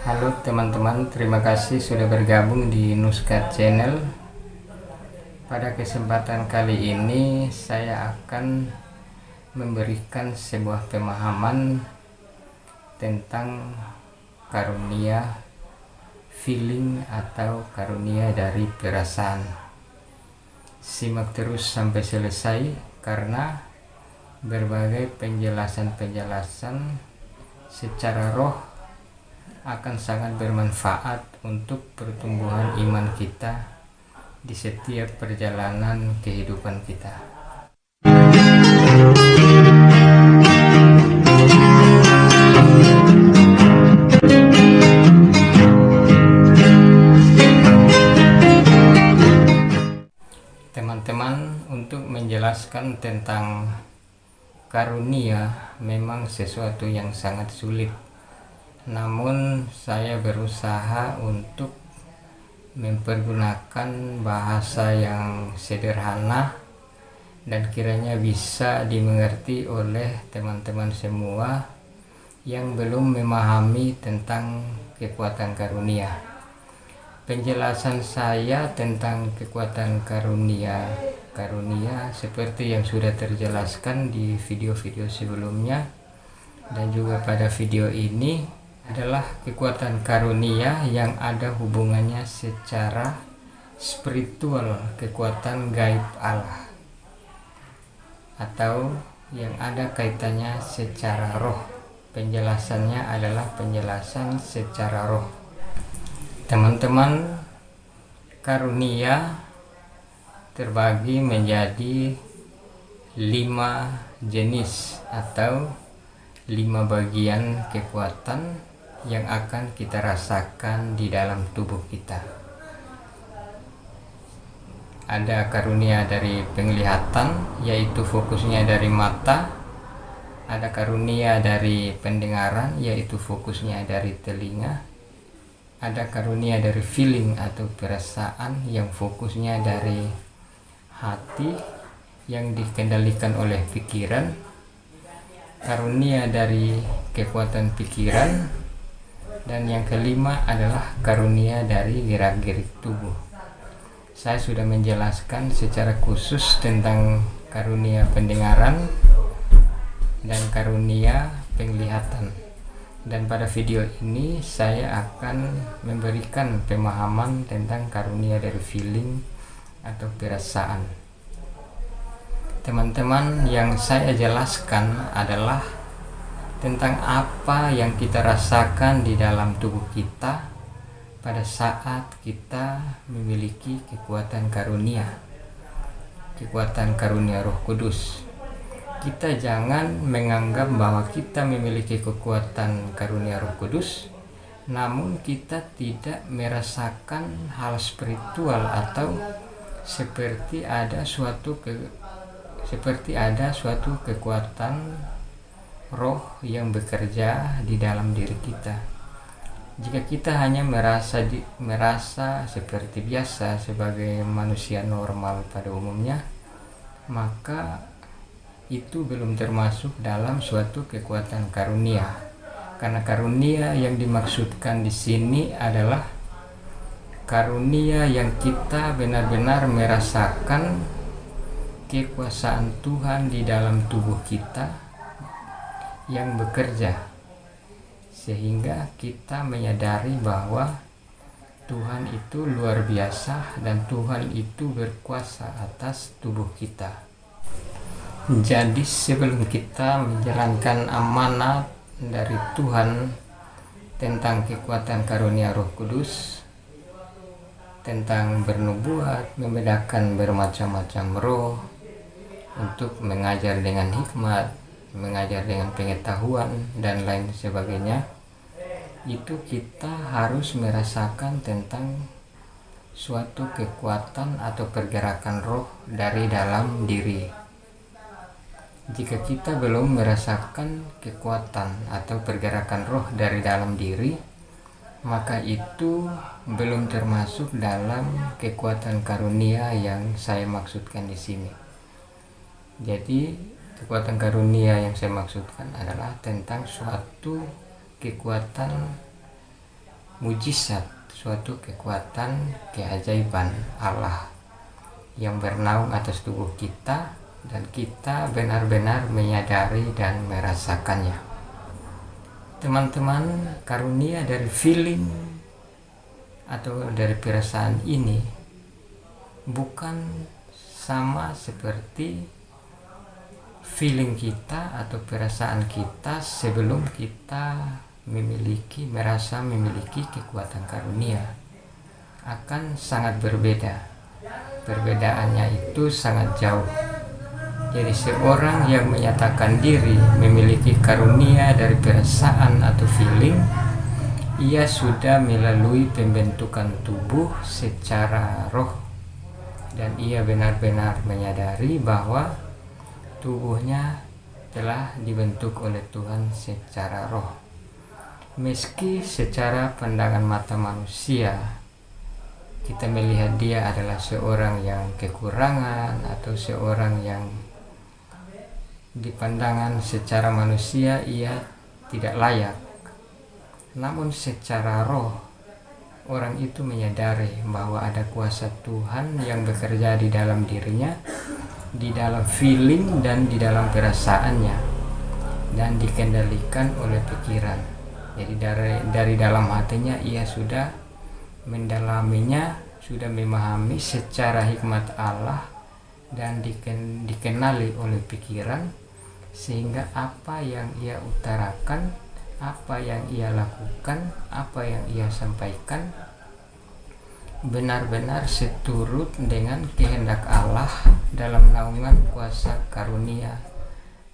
Halo teman-teman, terima kasih sudah bergabung di Nuska Channel. Pada kesempatan kali ini saya akan memberikan sebuah pemahaman tentang karunia feeling atau karunia dari perasaan. Simak terus sampai selesai karena berbagai penjelasan-penjelasan secara roh akan sangat bermanfaat untuk pertumbuhan iman kita di setiap perjalanan kehidupan kita. Teman-teman, untuk menjelaskan tentang karunia memang sesuatu yang sangat sulit. Namun saya berusaha untuk mempergunakan bahasa yang sederhana dan kiranya bisa dimengerti oleh teman-teman semua yang belum memahami tentang kekuatan karunia. Penjelasan saya tentang kekuatan karunia seperti yang sudah terjelaskan di video-video sebelumnya dan juga pada video ini adalah kekuatan karunia yang ada hubungannya secara spiritual, kekuatan gaib Allah, atau yang ada kaitannya secara roh. Penjelasannya adalah penjelasan secara roh. Teman-teman, karunia terbagi menjadi 5 jenis atau 5 bagian kekuatan yang akan kita rasakan di dalam tubuh kita. Ada karunia dari penglihatan, yaitu fokusnya dari mata. Ada karunia dari pendengaran, yaitu fokusnya dari telinga. Ada karunia dari feeling atau perasaan yang fokusnya dari hati yang dikendalikan oleh pikiran. Karunia dari kekuatan pikiran. Dan yang kelima adalah karunia dari gerak-gerik tubuh. Saya sudah menjelaskan secara khusus tentang karunia pendengaran dan karunia penglihatan. Dan pada video ini saya akan memberikan pemahaman tentang karunia dari feeling atau perasaan. Teman-teman, yang saya jelaskan adalah tentang apa yang kita rasakan di dalam tubuh kita pada saat kita memiliki kekuatan karunia Roh Kudus. Kita jangan menganggap bahwa kita memiliki kekuatan karunia Roh Kudus namun kita tidak merasakan hal spiritual atau seperti ada suatu kekuatan roh yang bekerja di dalam diri kita. Jika kita hanya merasa seperti biasa sebagai manusia normal pada umumnya, maka itu belum termasuk dalam suatu kekuatan karunia. Karena karunia yang dimaksudkan di sini adalah karunia yang kita benar-benar merasakan kekuasaan Tuhan di dalam tubuh kita yang bekerja, sehingga kita menyadari bahwa Tuhan itu luar biasa dan Tuhan itu berkuasa atas tubuh kita. Jadi sebelum kita menjalankan amanat dari Tuhan tentang kekuatan karunia Roh Kudus, tentang bernubuat, membedakan bermacam-macam roh, untuk mengajar dengan hikmat, mengajar dengan pengetahuan dan lain sebagainya, itu kita harus merasakan tentang suatu kekuatan atau pergerakan roh dari dalam diri. Jika kita belum merasakan kekuatan atau pergerakan roh dari dalam diri, maka itu belum termasuk dalam kekuatan karunia yang saya maksudkan di sini. Jadi kekuatan karunia yang saya maksudkan adalah tentang suatu kekuatan mujizat, suatu kekuatan keajaiban Allah yang bernaung atas tubuh kita, dan kita benar-benar menyadari dan merasakannya. Teman-teman, karunia dari feeling atau dari perasaan ini bukan sama seperti feeling kita atau perasaan kita sebelum kita merasa memiliki kekuatan karunia. Akan sangat berbeda. Perbedaannya itu sangat jauh. Jadi seorang yang menyatakan diri memiliki karunia dari perasaan atau feeling, ia sudah melalui pembentukan tubuh secara roh, dan ia benar-benar menyadari bahwa tubuhnya telah dibentuk oleh Tuhan secara roh. Meski secara pandangan mata manusia kita melihat dia adalah seorang yang kekurangan atau seorang yang di pandangan secara manusia ia tidak layak, namun secara roh orang itu menyadari bahwa ada kuasa Tuhan yang bekerja di dalam dirinya, di dalam feeling dan di dalam perasaannya, dan dikendalikan oleh pikiran. Jadi dari dalam hatinya ia sudah mendalaminya, sudah memahami secara hikmat Allah, dan dikenali oleh pikiran, sehingga apa yang ia utarakan, apa yang ia lakukan, apa yang ia sampaikan benar-benar seturut dengan kehendak Allah dalam naungan kuasa karunia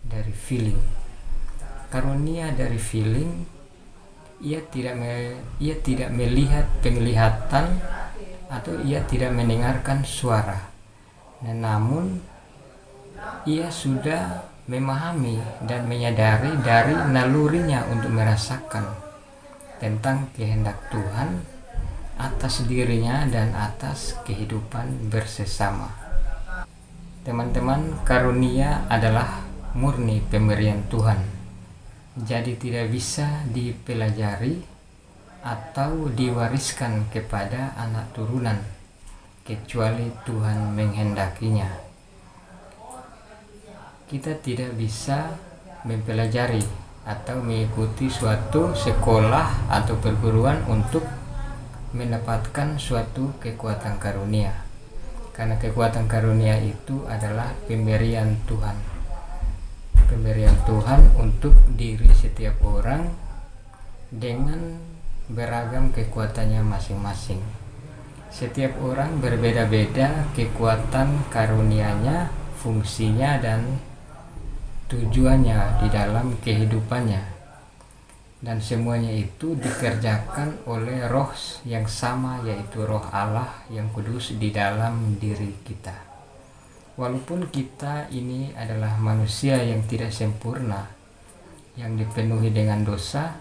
dari feeling. Karunia dari feeling, ia tidak melihat penglihatan atau ia tidak mendengarkan suara, namun ia sudah memahami dan menyadari dari nalurinya untuk merasakan tentang kehendak Tuhan atas dirinya dan atas kehidupan bersama. Teman-teman, karunia adalah murni pemberian Tuhan. Jadi tidak bisa dipelajari atau diwariskan kepada anak turunan kecuali Tuhan menghendakinya. Kita tidak bisa mempelajari atau mengikuti suatu sekolah atau perguruan untuk mendapatkan suatu kekuatan karunia, karena kekuatan karunia itu adalah pemberian Tuhan. Pemberian Tuhan untuk diri setiap orang dengan beragam kekuatannya masing-masing. Setiap orang berbeda-beda kekuatan karunianya, fungsinya, dan tujuannya di dalam kehidupannya. Dan semuanya itu dikerjakan oleh roh yang sama, yaitu roh Allah yang kudus di dalam diri kita. Walaupun kita ini adalah manusia yang tidak sempurna, yang dipenuhi dengan dosa,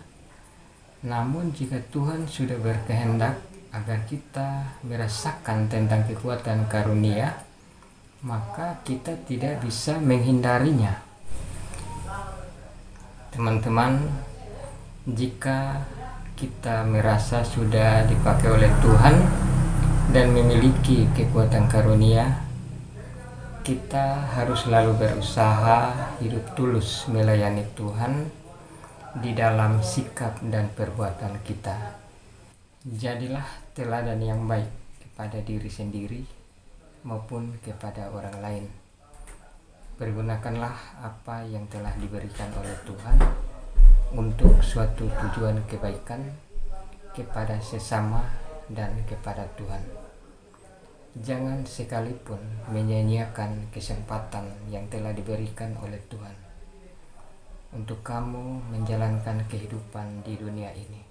namun jika Tuhan sudah berkehendak agar kita merasakan tentang kekuatan karunia, maka kita tidak bisa menghindarinya. Teman-teman, jika kita merasa sudah dipakai oleh Tuhan dan memiliki kekuatan karunia, kita harus selalu berusaha hidup tulus melayani Tuhan di dalam sikap dan perbuatan kita. Jadilah teladan yang baik kepada diri sendiri maupun kepada orang lain. Pergunakanlah apa yang telah diberikan oleh Tuhan untuk suatu tujuan kebaikan kepada sesama dan kepada Tuhan. Jangan sekalipun menyia-nyiakan kesempatan yang telah diberikan oleh Tuhan untuk kamu menjalankan kehidupan di dunia ini.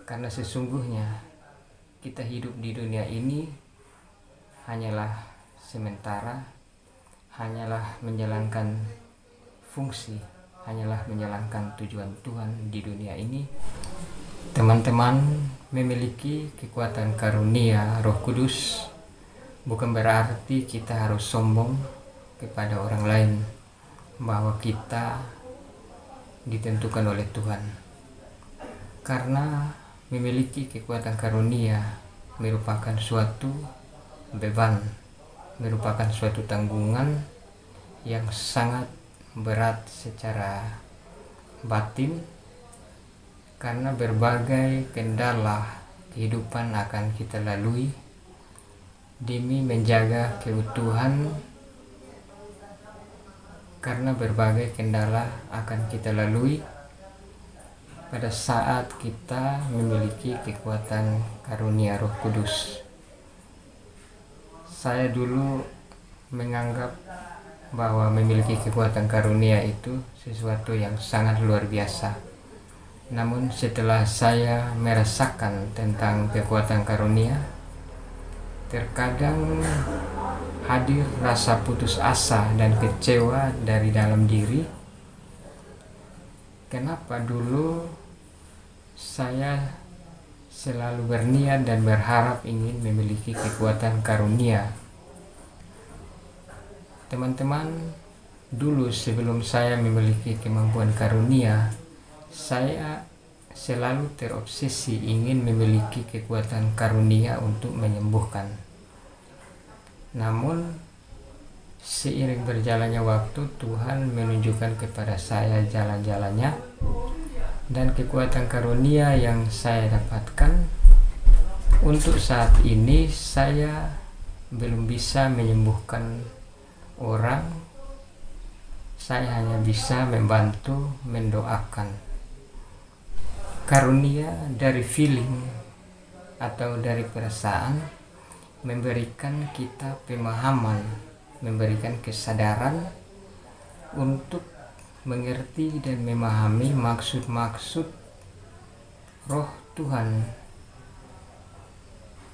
Karena sesungguhnya kita hidup di dunia ini hanyalah sementara, hanyalah menjalankan fungsi, hanyalah menjalankan tujuan Tuhan di dunia ini. Teman-teman, memiliki kekuatan karunia Roh Kudus bukan berarti kita harus sombong kepada orang lain bahwa kita ditentukan oleh Tuhan. Karena memiliki kekuatan karunia merupakan suatu beban, merupakan suatu tanggungan yang sangat berat secara batin, karena berbagai kendala kehidupan akan kita lalui demi menjaga keutuhan. Karena berbagai kendala akan kita lalui pada saat kita memiliki kekuatan karunia Roh Kudus. Saya dulu menganggap bahwa memiliki kekuatan karunia itu sesuatu yang sangat luar biasa. Namun setelah saya merasakan tentang kekuatan karunia, terkadang hadir rasa putus asa dan kecewa dari dalam diri. Kenapa dulu saya selalu berniat dan berharap ingin memiliki kekuatan karunia? Teman-teman, dulu sebelum saya memiliki kemampuan karunia, saya selalu terobsesi ingin memiliki kekuatan karunia untuk menyembuhkan. Namun seiring berjalannya waktu, Tuhan menunjukkan kepada saya jalan-jalannya, dan kekuatan karunia yang saya dapatkan untuk saat ini, saya belum bisa menyembuhkan orang. Saya hanya bisa membantu, mendoakan. Karunia dari feeling atau dari perasaan memberikan kita pemahaman, memberikan kesadaran untuk mengerti dan memahami maksud-maksud Roh Tuhan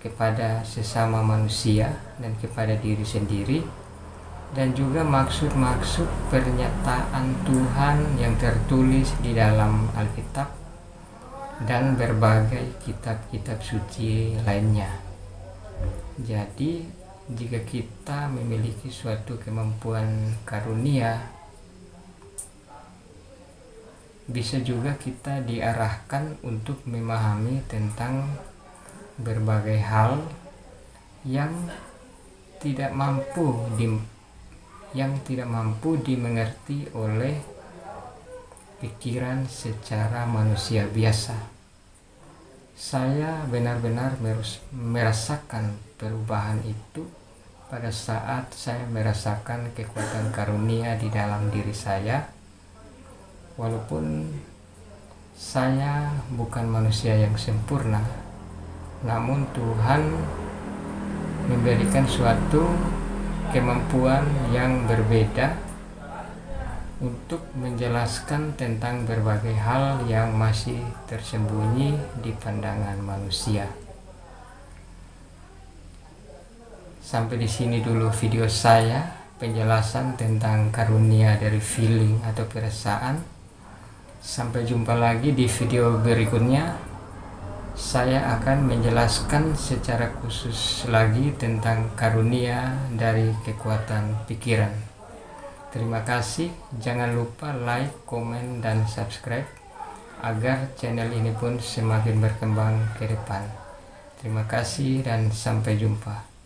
kepada sesama manusia dan kepada diri sendiri, dan juga maksud-maksud pernyataan Tuhan yang tertulis di dalam Alkitab dan berbagai kitab-kitab suci lainnya. Jadi jika kita memiliki suatu kemampuan karunia, bisa juga kita diarahkan untuk memahami tentang berbagai hal yang tidak mampu dimengerti oleh pikiran secara manusia biasa. Saya benar-benar merasakan perubahan itu pada saat saya merasakan kekuatan karunia di dalam diri saya. Walaupun saya bukan manusia yang sempurna, namun Tuhan memberikan suatu kemampuan yang berbeda untuk menjelaskan tentang berbagai hal yang masih tersembunyi di pandangan manusia. Sampai di sini dulu video saya, penjelasan tentang karunia dari feeling atau perasaan. Sampai jumpa lagi di video berikutnya. Saya akan menjelaskan secara khusus lagi tentang karunia dari kekuatan pikiran. Terima kasih, jangan lupa like, komen, dan subscribe agar channel ini pun semakin berkembang ke depan. Terima kasih dan sampai jumpa.